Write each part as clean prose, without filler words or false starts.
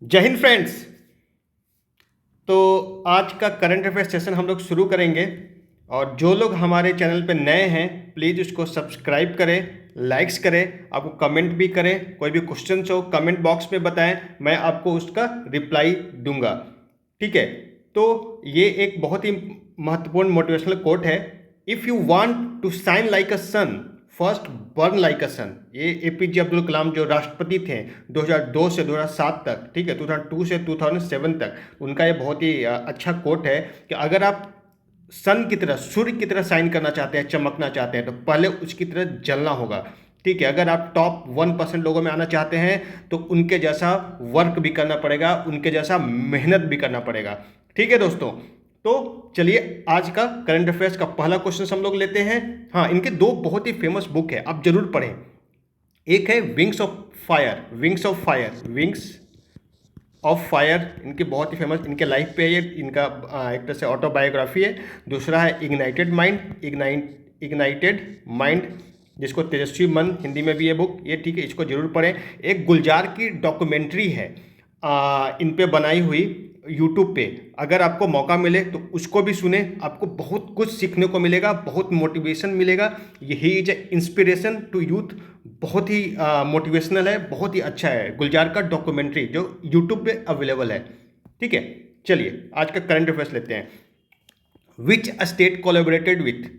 जय हिंद फ्रेंड्स। तो आज का करंट अफेयर सेशन हम लोग शुरू करेंगे और जो लोग हमारे चैनल पे नए हैं प्लीज़ उसको सब्सक्राइब करें, लाइक्स करें, आपको कमेंट भी करें। कोई भी क्वेश्चन हो कमेंट बॉक्स में बताएं, मैं आपको उसका रिप्लाई दूंगा। ठीक है। तो ये एक बहुत ही महत्वपूर्ण मोटिवेशनल कोट है। If you want to shine like a sun first burn like a sun. ये एपीजे अब्दुल कलाम जो राष्ट्रपति थे 2002 से 2007 तक, ठीक है, 2002 से 2007 तक, उनका ये बहुत ही अच्छा कोट है कि अगर आप सन की तरह, सूर्य की तरह शाइन करना चाहते हैं, चमकना चाहते हैं, तो पहले उसकी तरह जलना होगा। ठीक है। अगर आप टॉप 1% लोगों में आना चाहते हैं तो उनके जैसा वर्क भी करना पड़ेगा, उनके जैसा मेहनत भी करना पड़ेगा। ठीक है दोस्तों। तो चलिए आज का करंट अफेयर्स का पहला क्वेश्चन हम लोग लेते हैं। हाँ, इनके दो बहुत ही फेमस बुक है, आप जरूर पढ़ें। एक है wings of fire, wings of fire, इनकी बहुत ही फेमस, इनके लाइफ पे ये इनका एक तरह से ऑटोबायोग्राफी है। दूसरा है इग्नाइटेड माइंड, जिसको तेजस्वी मन हिंदी में भी है बुक ये, ठीक है, इसको जरूर पढ़ें। एक गुलजार की डॉक्यूमेंट्री है इन पे बनाई हुई यूट्यूब पे, अगर आपको मौका मिले तो उसको भी सुने, आपको बहुत कुछ सीखने को मिलेगा, बहुत मोटिवेशन मिलेगा। यही इज इंस्पिरेशन टू यूथ, बहुत ही मोटिवेशनल है, बहुत ही अच्छा है गुलजार का डॉक्यूमेंट्री जो यूट्यूब पे अवेलेबल है। ठीक है। चलिए आज का करंट अफेयर्स लेते हैं। Which state collaborated with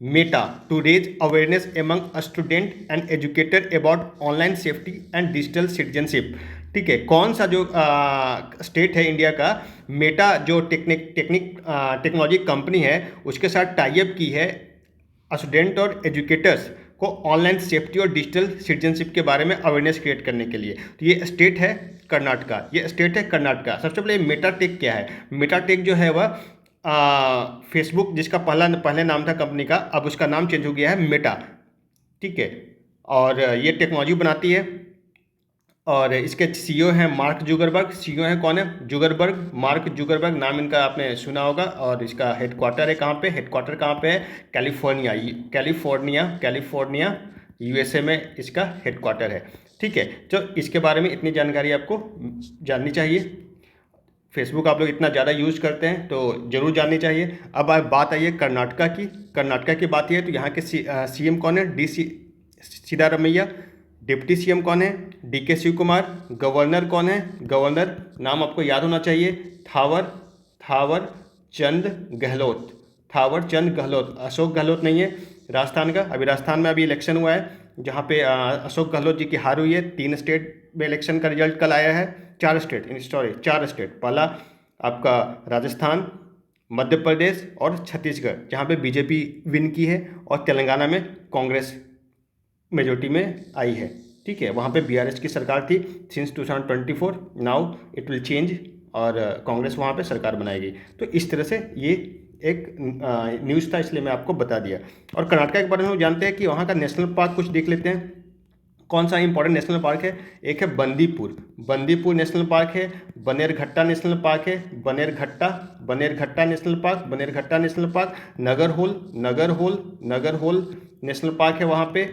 Meta to raise awareness among student and educator about online safety and digital citizenship. ठीक है। कौन सा जो स्टेट है इंडिया का, मेटा जो टेक्नोलॉजी कंपनी है उसके साथ टाइप की है स्टूडेंट और एजुकेटर्स को ऑनलाइन सेफ्टी और डिजिटल सिटीजनशिप के बारे में अवेयरनेस क्रिएट करने के लिए। तो ये स्टेट है कर्नाटका, ये स्टेट है कर्नाटका। सबसे पहले मेटाटेक क्या है? मेटाटेक जो है वह फेसबुक जिसका पहले नाम था कंपनी का, अब उसका नाम चेंज हो गया है मेटा। ठीक है। और ये टेक्नोलॉजी बनाती है और इसके सीईओ हैं मार्क जुगरबर्ग। सीईओ हैं कौन है? जुगरबर्ग, मार्क जुगरबर्ग, नाम इनका आपने सुना होगा। और इसका हेडक्वार्टर है कहाँ पे? हेडक्वार्टर कहाँ पे है? कैलिफोर्निया, कैलिफोर्निया यूएसए में इसका हेडक्वार्टर है। ठीक है। तो इसके बारे में इतनी जानकारी आपको जाननी चाहिए। फेसबुक आप लोग इतना ज़्यादा यूज़ करते हैं तो ज़रूर जाननी चाहिए। अब बात आई है कर्नाटका की। कर्नाटका की बात है तो यहाँ के सीएम कौन है? सिद्धारमैया। डिप्टी सीएम कौन है? डीके शिव कुमार। गवर्नर कौन है? गवर्नर नाम आपको याद होना चाहिए, थावर थावर चंद गहलोत। थावर चंद गहलोत, अशोक गहलोत नहीं है राजस्थान का। अभी राजस्थान में अभी इलेक्शन हुआ है जहाँ पे अशोक गहलोत जी की हार हुई है। 3 स्टेट में इलेक्शन का रिजल्ट कल आया है। 4 स्टेट। पहला आपका राजस्थान, मध्य प्रदेश और छत्तीसगढ़ जहाँ पे बीजेपी विन की है, और तेलंगाना में कांग्रेस मेजोरिटी में आई है। ठीक है। वहाँ पे बीआरएस की सरकार थी since 2024, now it will change और कांग्रेस वहाँ पे सरकार बनाएगी। तो इस तरह से ये एक न्यूज़ था, इसलिए मैं आपको बता दिया। और कर्नाटका के बारे में हम जानते हैं कि वहाँ का नेशनल पार्क कुछ देख लेते हैं। कौन सा इंपॉर्टेंट नेशनल पार्क है? एक है बंदीपुर नेशनल पार्क है। बनेरघट्टा नेशनल पार्क है, Bannerghatta national park. Nagarhole national park है वहाँ पे।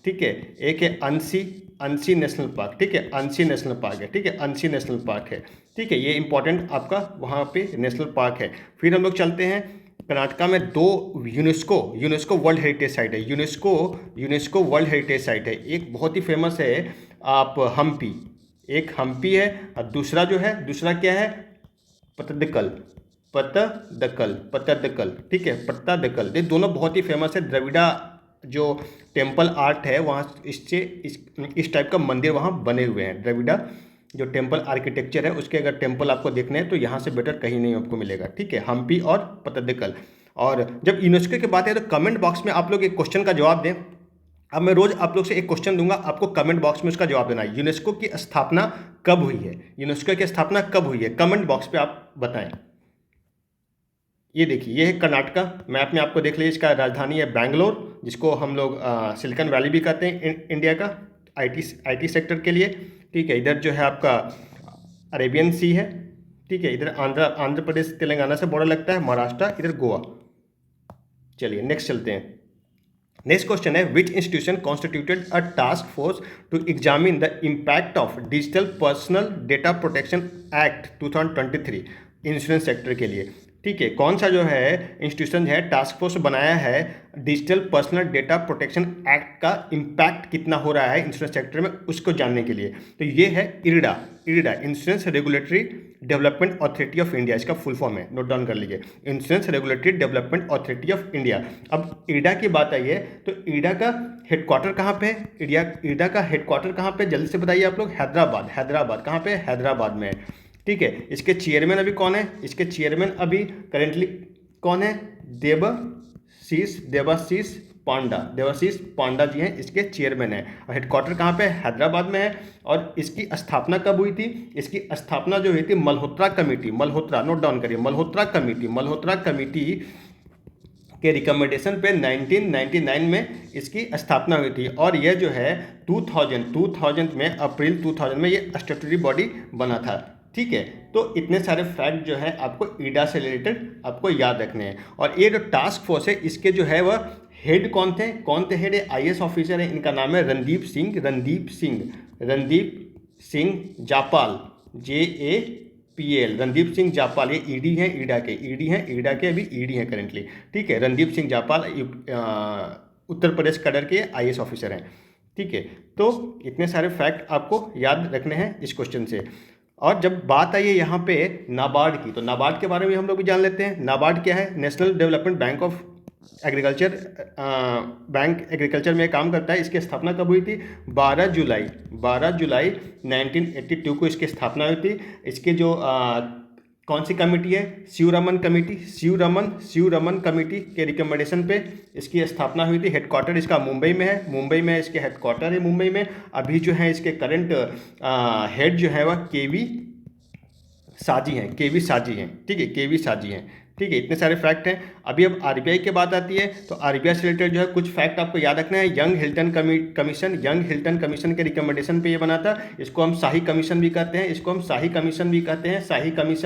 ठीक है। एक है अंसी नेशनल पार्क। ठीक है, अंसी नेशनल पार्क है। ठीक है, अंसी नेशनल पार्क है। ठीक है, ये इंपॉर्टेंट आपका वहाँ पे नेशनल पार्क है। फिर हम लोग चलते हैं कर्नाटका में दो यूनेस्को वर्ल्ड हेरिटेज साइट है। यूनेस्को वर्ल्ड हेरिटेज साइट है। एक बहुत ही फेमस है आप हम्पी, एक हम्पी है, और दूसरा क्या है? पत्तदकल। ठीक है, पत्तदकल। ये दोनों बहुत ही फेमस है। द्रविड़ा जो टेम्पल आर्ट है वहाँ इस टाइप का मंदिर वहाँ बने हुए हैं। द्रविड़ा जो टेम्पल आर्किटेक्चर है उसके अगर टेम्पल आपको देखने हैं तो यहाँ से बेटर कहीं नहीं आपको मिलेगा। ठीक है, हम्पी और पत्तदकल। और जब यूनेस्को की बात है तो कमेंट बॉक्स में आप लोग एक क्वेश्चन का जवाब दें। अब मैं रोज आप लोग से एक क्वेश्चन दूंगा, आपको कमेंट बॉक्स में उसका जवाब देना है। यूनेस्को की स्थापना कब हुई है? यूनेस्को की स्थापना कब हुई है? कमेंट बॉक्स पे आप बताएं। ये देखिए, ये है कर्नाटका। मैप में आपको देख लीजिए, इसका राजधानी है बैंगलोर, जिसको हम लोग सिलिकॉन वैली भी कहते हैं इंडिया का, आईटी सेक्टर के लिए। ठीक है। इधर जो है आपका अरेबियन सी है। ठीक है। इधर आंध्र प्रदेश तेलंगाना से बॉर्डर लगता है, महाराष्ट्र, इधर गोवा। चलिए नेक्स्ट चलते हैं। नेक्स्ट क्वेश्चन है, which institution constituted a task force to examine the impact of digital personal data protection act 2023 insurance sector के लिए। ठीक है, कौन सा जो है इंस्टीट्यूशन है टास्क फोर्स बनाया है digital personal data protection act का इम्पैक्ट कितना हो रहा है इंश्योरेंस सेक्टर में, उसको जानने के लिए। तो ये है IRDA, IRDA insurance regulatory development authority of India, इसका फुल फॉर्म है, नोट डाउन कर लीजिए, insurance regulatory development authority of India. अब इरडा की बात आई है तो इरडा का हेडक्वार्टर कहाँ पे है? इरडा का हेडक्वार्टर कहाँ पे, जल्दी से बताइए आप लोग। हैदराबाद, हैदराबाद कहाँ पे? हैदराबाद में। ठीक है, इसके चेयरमैन अभी कौन है? इसके चेयरमैन अभी करेंटली कौन है? देवाशीष पांडा, देवाशीष पांडा जी हैं इसके चेयरमैन हैं। और हेडक्वार्टर कहाँ पे? हैदराबाद में है। और इसकी स्थापना कब हुई थी? इसकी स्थापना जो हुई थी Malhotra committee, Malhotra, note down करिए, मल्होत्रा कमेटी, मल्होत्रा कमेटी के रिकमेंडेशन पे 1999 में इसकी स्थापना हुई थी। और यह जो है 2000 में, अप्रैल 2000 में ये स्टैट्यूटरी बॉडी बना था। ठीक है, तो इतने सारे फैक्ट जो है आपको ईडा से रिलेटेड आपको याद रखने हैं। और ये जो टास्क फोर्स है इसके जो है वह हेड कौन थे? कौन थे हेड? आईएएस ऑफिसर है, इनका नाम है रणदीप सिंह जापाल, JAPL, रणदीप सिंह जापाल। ये ईडी हैं, ईडा के अभी ईडी हैं करेंटली। ठीक है, रणदीप सिंह जापाल उत्तर प्रदेश कैडर के आईएएस ऑफिसर हैं। ठीक है, तो इतने सारे फैक्ट आपको याद रखने हैं इस क्वेश्चन से। और जब बात आई है यहाँ पे नाबार्ड की, तो नाबार्ड के बारे में हम लोग भी जान लेते हैं। नाबार्ड क्या है? National development bank of agriculture, bank agriculture में काम करता है। इसकी स्थापना कब हुई थी? 12 जुलाई 1982 को इसकी स्थापना हुई थी। इसके जो कौन सी कमेटी है? शिवरमन कमेटी, शिवरमन कमेटी के रिकमेंडेशन पे इसकी स्थापना हुई थी। हेडक्वार्टर इसका मुंबई में है, मुंबई में इसके हेडक्वार्टर है, मुंबई में। अभी जो है इसके करंट हेड जो है वह केवी साजी हैं, ठीक है, केवी साजी हैं। ठीक है, इतने सारे फैक्ट हैं। अभी अब आरबीआई की बात आती है तो आरबीआई से रिलेटेड जो है कुछ फैक्ट आपको याद रखना है। यंग हिल्टन कमीशन के रिकमेंडेशन पे ये बना था। इसको हम शाही कमीशन भी कहते हैं, शाही कमीशन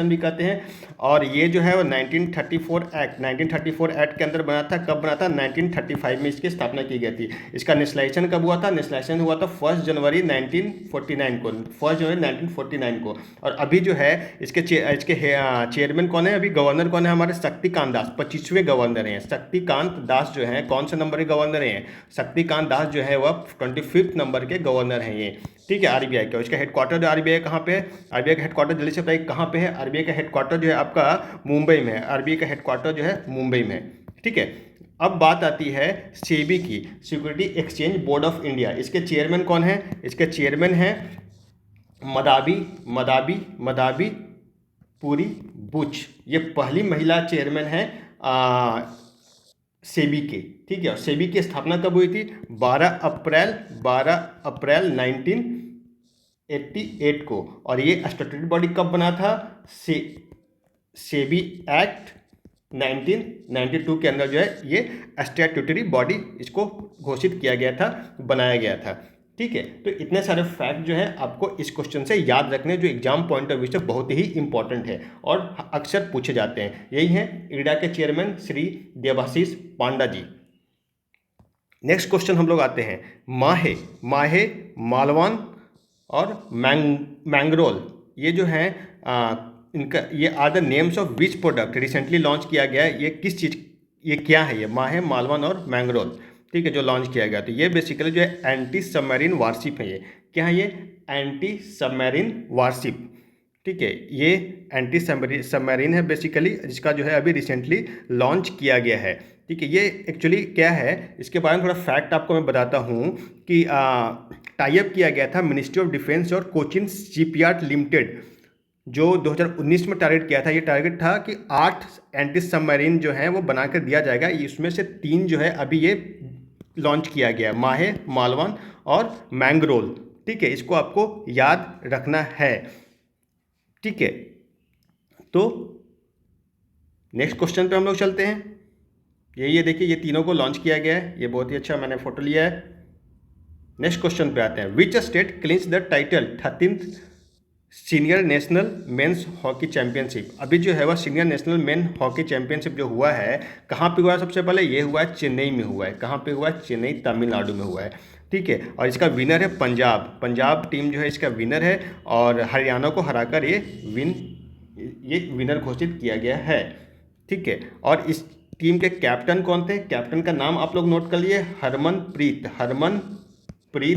भी कहते हैं। और ये जो है वो 1934 एक्ट के अंदर बना था। कब बना था? 1935 में इसकी स्थापना की गई थी। इसका नेशनलाइजेशन कब हुआ था? नेशनलाइजेशन हुआ था 1 जनवरी 1949 को। और अभी जो है इसके चेयरमैन कौन है? अभी गवर्नर कौन है? हमारे शक्तिकांत दास, 25वें गवर्नर हैं। शक्तिकांत दास जो हैं कौन से नंबर के गवर्नर हैं? शक्तिकांत दास जो है वह 25 नंबर के गवर्नर हैं ये। ठीक है, आरबीआई का। इसका हेडक्वार्टर जो आरबीआई कहाँ पे है? आरबीआई का हेडक्वार्टर जल्दी से बताइए कहाँ पे है? आरबीआई का हेडक्वार्टर जो है आपका मुंबई में है। आरबीआई का हेडक्वार्टर जो है मुंबई में है। ठीक है, अब बात आती है सेबी की, security exchange board of India. इसके चेयरमैन कौन है? इसके चेयरमैन हैं मदाबी पुरी बुच। ये पहली महिला चेयरमैन है सेबी के। ठीक है, और सेबी की स्थापना कब हुई थी? 12 अप्रैल 1988 को। और ये स्टैट्यूटरी बॉडी कब बना था? सेबी एक्ट 1992 के अंदर जो है ये स्टैट्यूटरी बॉडी इसको घोषित किया गया था, बनाया गया था। ठीक है, तो इतने सारे फैक्ट जो है आपको इस क्वेश्चन से याद रखने, जो एग्जाम पॉइंट ऑफ व्यू से बहुत ही इंपॉर्टेंट है और अक्सर पूछे जाते हैं। यही है इरडा के चेयरमैन श्री देवाशीष पांडा जी। नेक्स्ट क्वेश्चन हम लोग आते हैं, माहे, मालवान और मैंग्रोल, ये जो है इनका ये are the names of which product recently launch किया गया है। ये किस चीज़, ये क्या है? ये माहे, मालवान और मैंग्रोल, ठीक है, जो लॉन्च किया गया। तो ये बेसिकली जो है एंटी सबमरीन वारशिप है। ये क्या है? ये एंटी सबमरीन वारशिप। ठीक है, ये एंटी सबमरीन है बेसिकली, जिसका जो है अभी रिसेंटली लॉन्च किया गया है। ठीक है, ये एक्चुअली क्या है, इसके बारे में थोड़ा फैक्ट आपको मैं बताता हूँ कि टाई अप किया गया था मिनिस्ट्री ऑफ डिफेंस और कोचिन शिपयार्ड लिमिटेड, जो 2019 में टारगेट किया था। ये टारगेट था कि 8 एंटी सबमरीन जो है वो बनाकर दिया जाएगा। इसमें से 3 जो है अभी ये लॉन्च किया गया, माहे, मालवान और मैंग्रोल। ठीक है, इसको आपको याद रखना है। ठीक है, तो नेक्स्ट क्वेश्चन पे हम लोग चलते हैं। ये देखिए, ये तीनों को लॉन्च किया गया है। ये बहुत ही अच्छा, मैंने फोटो लिया है। नेक्स्ट क्वेश्चन पे आते हैं, which state क्लींस the title 13th senior national men's hockey championship. अभी जो है वह senior national main hockey championship जो हुआ है, कहाँ पे हुआ है? सबसे पहले ये हुआ है चेन्नई में हुआ है। कहाँ पे हुआ है? चेन्नई, तमिलनाडु में हुआ है। ठीक है, और इसका विनर है पंजाब। पंजाब टीम जो है इसका विनर है, और हरियाणा को हराकर ये विनर घोषित किया गया है। ठीक है, और इस टीम के कैप्टन कौन थे? कैप्टन का नाम आप लोग नोट कर लिए, हरमनप्रीत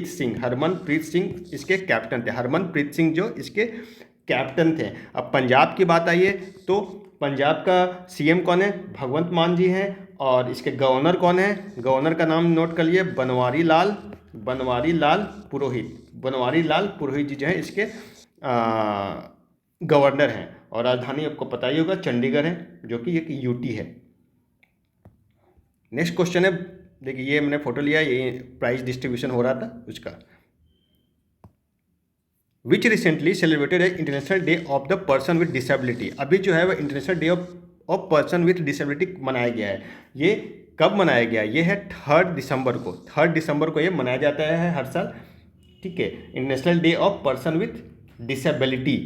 सिंह इसके कैप्टन थे। हरमनप्रीत सिंह जो इसके कैप्टन थे। अब पंजाब की बात आई है तो पंजाब का सीएम कौन है? भगवंत मान जी हैं। और इसके गवर्नर कौन है? गवर्नर का नाम नोट कर लिए, बनवारी लाल पुरोहित। बनवारी लाल पुरोहित जी जो है इसके गवर्नर हैं। और राजधानी आपको पता ही होगा चंडीगढ़ है, जो कि एक यूटी है। नेक्स्ट क्वेश्चन है, देखिए ये मैंने फोटो लिया, ये प्राइज डिस्ट्रीब्यूशन हो रहा था उसका। विच रिसेंटली सेलिब्रेटेड है international day of the person with disability. अभी जो है वह international day of person with disability मनाया गया है। ये कब मनाया गया? ये है 3 दिसंबर को। 3 दिसंबर को ये मनाया जाता है हर साल। ठीक है, international day of person with disability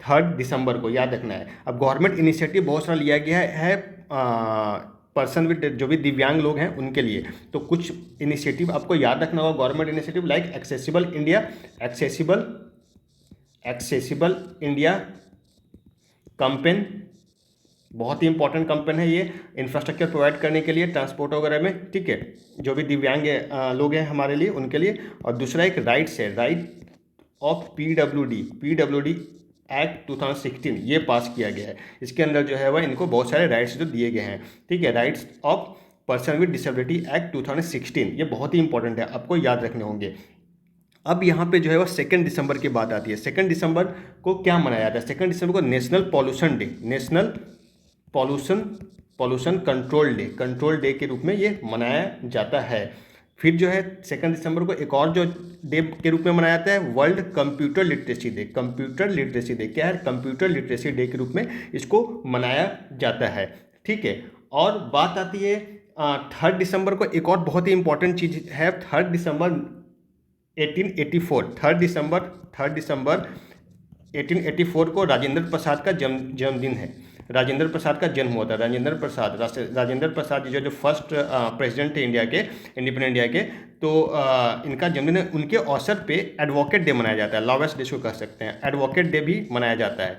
3 दिसंबर को, याद रखना है। अब गवर्नमेंट इनिशिएटिव बहुत सारा लिया गया है पर्सन विद, जो भी दिव्यांग लोग हैं उनके लिए। तो कुछ इनिशिएटिव आपको याद रखना होगा government initiative, like accessible India campaign. बहुत ही इंपॉर्टेंट कैंपेन है ये, इंफ्रास्ट्रक्चर प्रोवाइड करने के लिए, ट्रांसपोर्ट वगैरह में। ठीक है, जो भी दिव्यांग लोग हैं हमारे लिए, उनके लिए। और दूसरा एक राइट्स है, राइट ऑफ पीडब्ल्यूडी एक्ट 2016, ये पास किया गया है। इसके अंदर जो है वह इनको बहुत सारे राइट्स जो दिए गए हैं। ठीक है, rights of person with disability act 2016, ये बहुत ही इंपॉर्टेंट है, आपको याद रखने होंगे। अब यहाँ पे जो है वह 2 दिसंबर की बात आती है। 2 दिसंबर को क्या मनाया जाता है? 2 दिसंबर को नेशनल पॉल्यूशन कंट्रोल डे के रूप में ये मनाया जाता है। फिर जो है 2 दिसंबर को एक और जो डे के रूप में मनाया जाता है, वर्ल्ड कंप्यूटर लिटरेसी डे। क्या है? कंप्यूटर लिटरेसी डे के रूप में इसको मनाया जाता है। ठीक है, और बात आती है 3 दिसंबर को एक और बहुत ही इंपॉर्टेंट चीज़ है। 3 दिसंबर 1884 को राजेंद्र प्रसाद का जन्मदिन है। राजेंद्र प्रसाद का जन्म हुआ था। राजेंद्र प्रसाद जो फर्स्ट प्रेसिडेंट थे इंडिया के, इंडिपेंडेंट इंडिया के। तो इनका जन्मदिन है। उनके अवसर पे एडवोकेट डे मनाया जाता है, लॉयर्स डे को कह सकते हैं। एडवोकेट डे भी मनाया जाता है।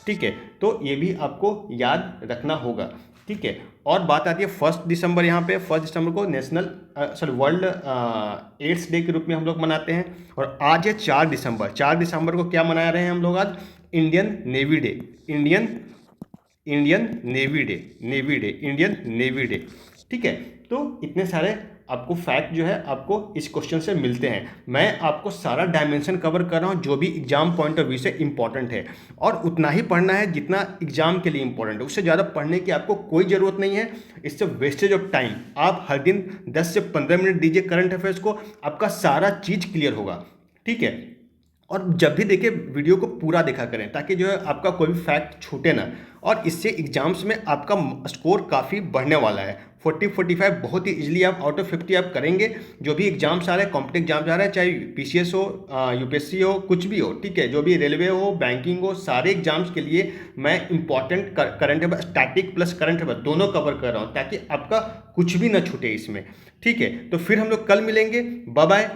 ठीक है, तो ये भी आपको याद रखना होगा। ठीक है, और बात आती है 1 दिसंबर। यहाँ पे 1 दिसंबर को वर्ल्ड एड्स डे के रूप में हम लोग मनाते हैं। और आज है 4 दिसंबर। 4 दिसंबर को क्या मना रहे हैं हम लोग? आज इंडियन नेवी डे। ठीक है, तो इतने सारे आपको फैक्ट जो है आपको इस क्वेश्चन से मिलते हैं। मैं आपको सारा डायमेंशन कवर कर रहा हूँ जो भी एग्जाम पॉइंट ऑफ व्यू से इंपॉर्टेंट है, और उतना ही पढ़ना है जितना एग्जाम के लिए इंपॉर्टेंट है। उससे ज़्यादा पढ़ने की आपको कोई ज़रूरत नहीं है। इससे वेस्टेज ऑफ टाइम। आप हर दिन 10 से 15 मिनट दीजिए करंट अफेयर्स को, आपका सारा चीज़ क्लियर होगा। ठीक है, और जब भी देखिए वीडियो को पूरा देखा करें, ताकि जो है आपका कोई भी फैक्ट छूटे ना। और इससे एग्जाम्स में आपका स्कोर काफ़ी बढ़ने वाला है। 40-45 बहुत ही इजीली आप आउट ऑफ 50 आप करेंगे। जो भी एग्जाम्स आ रहे हैं, कॉम्पिटिटिव एग्जाम्स आ रहे हैं, चाहे पीसीएस हो, यूपीएससी हो, कुछ भी हो। ठीक है, जो भी रेलवे हो, बैंकिंग हो, सारे एग्जाम्स के लिए मैं important current affair, static plus current affair दोनों कवर कर रहा हूँ, ताकि आपका कुछ भी ना छूटे इसमें। ठीक है, तो फिर हम लोग कल मिलेंगे। Bye bye.